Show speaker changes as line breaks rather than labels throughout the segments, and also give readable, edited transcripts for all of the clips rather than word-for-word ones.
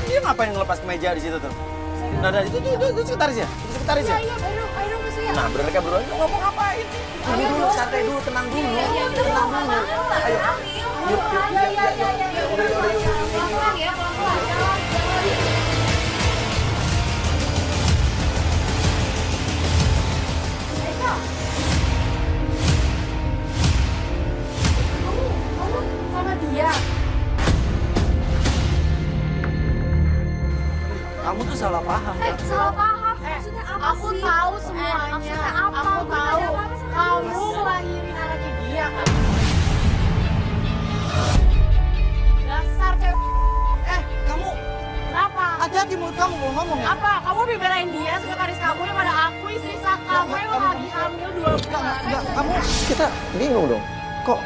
Dia ngapain ngelepas kemeja di situ tuh? Nah, itu sekretarisnya? Itu sekretarisnya?
Iya, baru Mas Uya.
Nah, mereka berdua ngomong ngapain? Dulu dulu, santai dulu, tenang dulu. Tenang dulu. Ayo. Yuk,
Pelan-pelan ya, pelan-pelan. Kamu sama dia?
Kamu tuh salah paham.
Salah paham. Maksudnya apa
Aku
sih?
tahu semuanya.
Maksudnya apa?
Aku
Gue
tahu.
ada apa-apa sama
Kamu
dia.
ngelahirin anaknya dia kan? Dasar cewek.
Kamu
Kenapa?
hati-hati mulut kamu kalau ngomong ya.
Apa? Kamu lebih belain dia sekretaris kamu daripada aku istri sah kamu yang lagi hamil 2 bulan.
Kamu
Kita bingung dong. Kok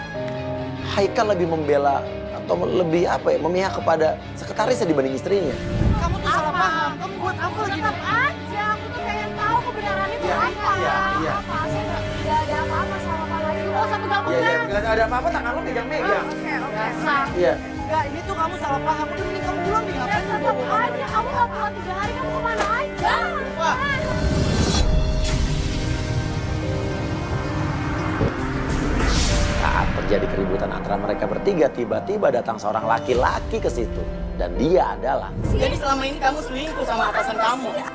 Haikal lebih membela atau lebih apa ya, memihak kepada sekretarisnya dibanding istrinya?
kamu tuh salah
Apa?
paham. Kamu buat aku lagi.
Tetap aja, aku tuh pengen tahu kebenarannya itu apa.
Iya.
Apa? Saya nggak ada apa-apa sama Pak Lagi.
Nggak usah pegang-pegang.
Iya, nggak ada apa-apa, tangan lo megang-megang.
Dasar.
Iya.
Enggak, ini tuh kamu salah paham. Udah mending kamu pulang nih. Ngapain lu
Tetap
bawa
aja, kamu nggak pulang 3 hari, kamu kemana aja?
Wah.
Saat terjadi keributan antara mereka bertiga, tiba-tiba datang seorang laki-laki ke situ. Dan dia adalah...
Jadi selama ini kamu selingkuh sama atasan kamu.
Loh,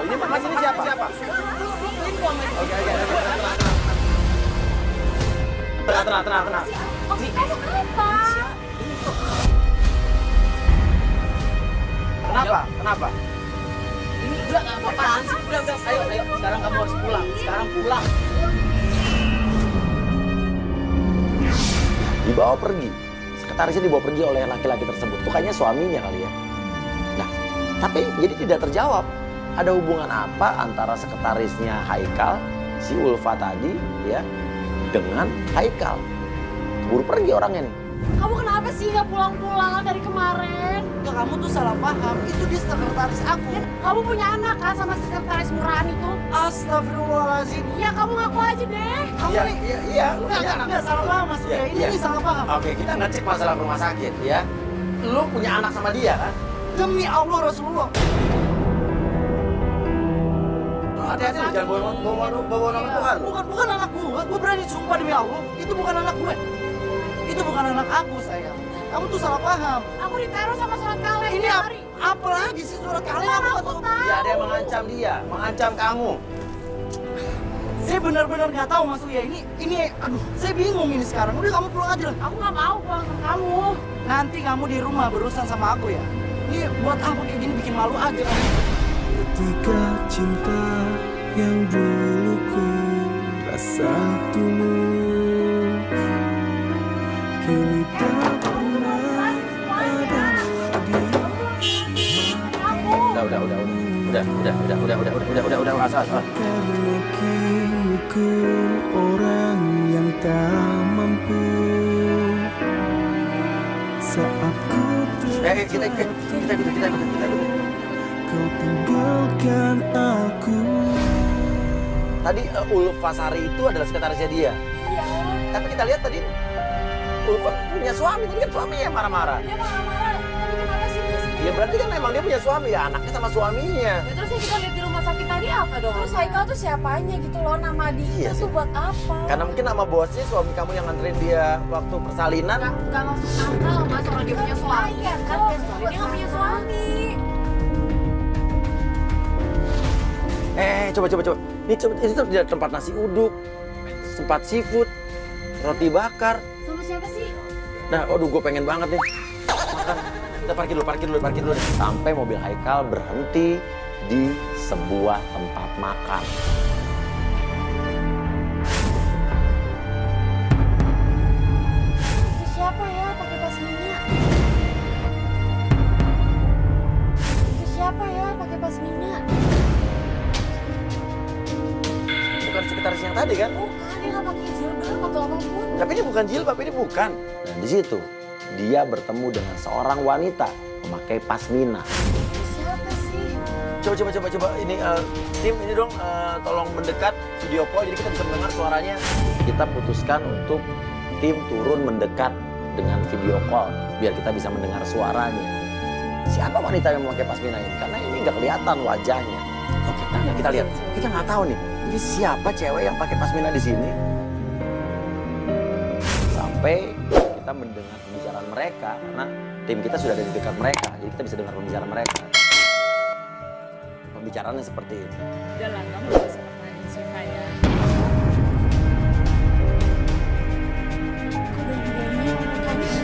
ini Mas ini siapa?
Selingkuh sama
Oke. Tenang.
Maksud kamu apa?
Kenapa?
ini udah nggak apa-apaan sih. Udah. Ayo. Sekarang kamu harus pulang. Sekarang pulang.
Dibawa pergi. Sekretarisnya dibawa pergi oleh laki-laki tersebut. Itu kayaknya suaminya kali ya. Nah, tapi jadi tidak terjawab. Ada hubungan apa antara sekretarisnya Haikal, si Ulfa tadi, ya, dengan Haikal? Buru pergi orangnya nih.
Kamu kenapa sih nggak pulang-pulang dari kemarin?
Enggak, kamu tuh salah paham. Itu dia sekretaris aku.
Kamu punya anak kan sama sekretaris murahan itu?
Astagfirullahaladzim.
Ya kamu ngaku aja deh.
Kamu nih.
Iya. Lu
Enggak,
punya anak.
enggak salah paham Mas.
Iya,
Ini
iya.
salah paham.
Oke, kita ngecek masalah rumah sakit ya. Lu punya anak sama dia kan?
Demi Allah Rasulullah.
Hati-hati lu, jangan bawa nama Tuhan.
Bukan anak gue berani sumpah demi Allah. Itu bukan anak gue. Itu bukan anak aku, sayang. Kamu tuh salah paham.
Aku diteror sama surat kalian
Ini
tiap hari.
apa lagi sih surat kalian? Aku nggak tahu.
Ya, ada yang mengancam dia, mengancam kamu.
Saya benar-benar nggak tahu Mas Uya. Ini, aduh, saya bingung ini sekarang. Udah kamu pulang aja lah.
Aku nggak mau pulang sama kamu.
Nanti kamu di rumah berurusan sama aku ya. Ini buat apa kayak gini bikin malu aja.
Ketika cinta yang dulu ku rasa tulus kini tak pernah ada lagi.
Udah, asal.
Karena kini ku orang yang tak mampu saat ku
Kita
kau tinggalkan aku.
Tadi Ulfa Sari itu adalah sekretarisnya dia.
Iya.
Tapi kita lihat tadi Ulfa punya suami, tadi kan suaminya yang marah-marah.
Dia marah-marah. Tapi kenapa sih dia sendiri?
Ya berarti kan memang dia punya suami ya, anaknya sama suaminya.
Ya, terus yang kita lihat di rumah sakit tadi apa dong? Terus Haikal tuh siapanya gitu loh, nama dia
Iya
tuh
sih.
buat apa?
Karena mungkin nama bosnya suami kamu yang nganterin dia waktu persalinan.
Nggak masuk akal mas orang dia punya suami.
Iya kan,
Dia nggak punya suami.
Coba. Ini tuh di tempat nasi uduk, tempat seafood, roti bakar.
Sama siapa sih?
Nah, aduh gue pengen banget nih. Makan. Kita parkir dulu. Sampai mobil Haikal berhenti di sebuah tempat makan.
Itu siapa ya pakai pasminya? Itu siapa ya pakai pasminya?
Bukan sekretaris yang tadi kan?
Bukan, dia nggak pakai jilbab atau apapun.
Tapi ini bukan jilbab, ini bukan. Dan di situ dia bertemu dengan seorang wanita memakai pasmina.
Itu siapa sih?
Coba ini tim ini dong tolong mendekat video call jadi kita bisa mendengar suaranya. Kita putuskan untuk tim turun mendekat dengan video call biar kita bisa mendengar suaranya. Siapa wanita yang memakai pasmina ini? Karena ini nggak kelihatan wajahnya. Oke, nah kita lihat. Kita nggak tahu nih, ini siapa cewek yang pakai pasmina di sini? Sampai kita mendengar pembicaraan mereka, karena tim kita sudah ada di dekat mereka, jadi kita bisa dengar pembicaraan mereka. Pembicaraannya seperti ini.
Udah lah, kamu gak usah pertanyaan Siva ya.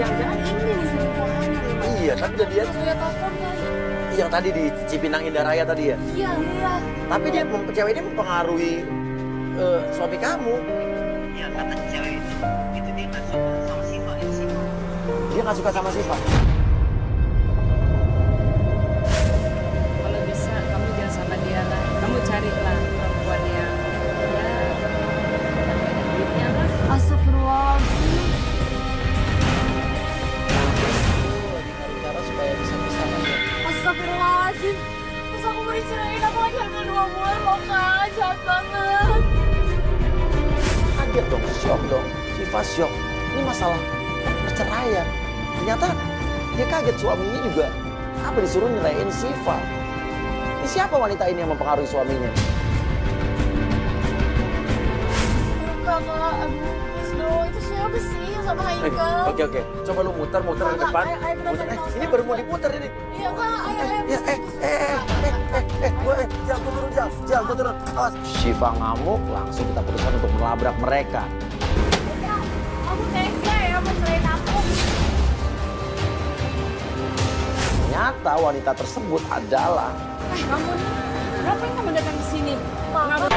Jangan-jangan ini nih selingkuhannya nih.
Iya, kan udah dia
Lihat teleponnya.
yang tadi di Cipinang Indah Raya tadi ya.
Iya, iya.
Tapi dia cewek ini mempengaruhi suami kamu.
Iya, kata cewek itu dia nggak suka sama Siva, itu Siva.
Dia nggak suka sama Siva.
Kalau bisa kamu jangan sama dia lah. Kamu carilah perempuan yang ya banyak duitnya lah.
Astagfirullahaladzim.
Lagi cari cara supaya bisa bersama dia.
Astagfirullahaladzim. Terus aku mau dicerain, aku lagi hamil 2 bulan loh kak. Jahat banget.
Kaget dong, syok dong. Siva syok. Ini masalah perceraian. Ternyata dia kaget, suaminya juga apa disuruh nyerahin Siva. Ini siapa wanita ini yang mempengaruhi suaminya?
Kakak, aduh, please dong. Itu siapa sih yang sama Haikal?
Oke. Coba lu muter ke depan.
Ayo, kita
Muter.
cari tahu
Ini baru mau diputer ini.
Iya kak, ayo.
Ya, jangan gua turun. Awas. Siva ngamuk, langsung kita putuskan untuk melabrak mereka.
Aku tega ya mencerain aku.
Ternyata wanita tersebut adalah
Kamu nih, berapa yang kamu datang ke sini? Kenapa?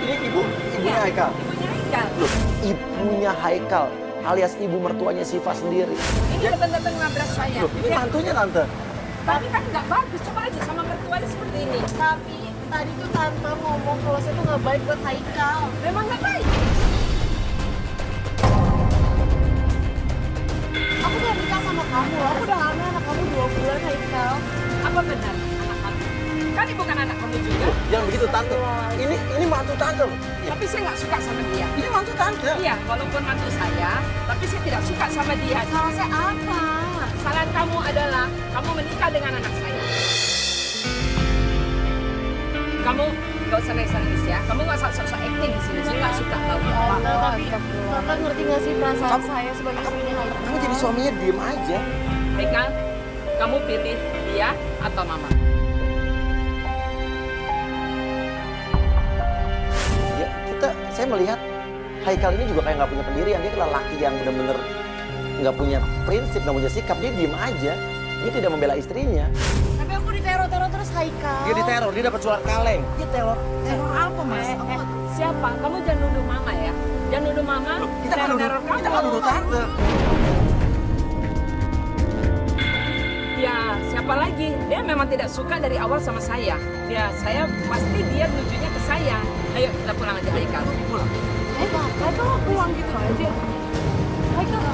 ini ibunya Haikal.
Ibunya Haikal.
Loh, ibunya Haikal alias ibu mertuanya Siva sendiri.
Ini datang-datang nabrak saya.
Loh, ini
Ya,
mantunya tante.
tapi kan nggak bagus. Coba aja sama mertuanya seperti ini.
Tapi tadi tuh tante ngomong kalau saya tuh nggak baik buat Haikal.
Memang nggak baik.
Aku udah nikah sama kamu, aku udah hamil anak kamu 2 bulan Haikal.
Apa benar anak kamu? Kan ibu bukan anak kamu juga.
Jangan begitu tante. Ini mantu tante. loh.
Tapi saya nggak suka sama dia.
Ini mantu tante.
Iya, walaupun mantu saya, tapi saya tidak suka sama dia.
Salah saya apa?
Kesalahan kamu adalah kamu menikah dengan anak saya. Kamu nggak usah nangis ya. Kamu nggak usah sok-sok acting di sini. Saya nggak suka tahu.
Tapi kakak ngerti nggak sih perasaan saya sebagai istrinya Haikal?
Kamu jadi suaminya diem aja.
Haikal, kamu pilih dia atau mama.
Ya, saya melihat Haikal ini juga kayak nggak punya pendirian. Dia lelaki yang benar-benar nggak punya prinsip, nggak punya sikap. Dia diem aja. Dia tidak membela istrinya.
Tapi aku diteror-teror terus Haikal.
Dia diteror, dia dapat surat kaleng.
Dia teror apa mas?
Siapa? Kamu jangan nuduh mama ya. Jangan nuduh mama.
Kita nggak nuduh,
teror kamu.
kita nggak nuduh tante.
Ya, siapa lagi? Dia memang tidak suka dari awal sama saya. Saya pasti dia tujuannya ke saya. Ayo kita pulang aja Haikal.
Pulang.
Haikal pulang gitu aja. Haikal.